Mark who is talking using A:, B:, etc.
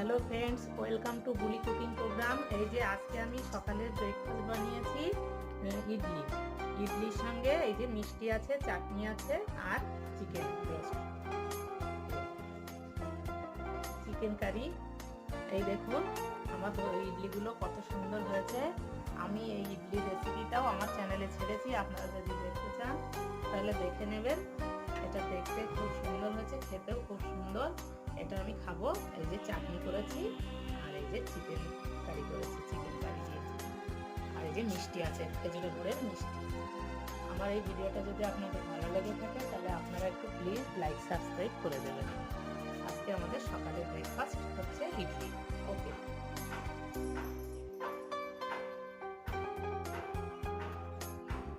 A: Hello friends, welcome to Buli cooking program. এই যে আজকে আমি সকালের ব্রেকফাস্ট বানিয়েছি ইডলি। ইডলির সঙ্গে এই যে মিষ্টি আছে, চাটনি আছে আর চিকেন রোস্ট, চিকেন কারি। এই দেখুন আমার ইডলিগুলো কত সুন্দর হয়েছে। আমি এই ইডলির রেসিপিটাও আমার চ্যানেলে ছেড়েছি, আপনারা যদি দেখতে চান তাহলে দেখে নেবেন। এটা দেখতে খুব সুন্দর হয়েছে, খেতেও খুব সুন্দর। এটা আমি খাবো। এই যে চাটনি করেছি আর এই যে চিকেন কারি করেছি, চিকেন কারি দিয়ে। আর এই যে মিষ্টি আছে, খেজুরের গুড়ের মিষ্টি। আমার এই ভিডিওটা যদি আপনাদের ভালো লেগে থাকে তাহলে আপনারা একটু প্লিজ লাইক সাবস্ক্রাইব করে দেবেন। আজকে আমাদের সকালের ব্রেকফাস্ট হচ্ছে ইডলি। ওকে।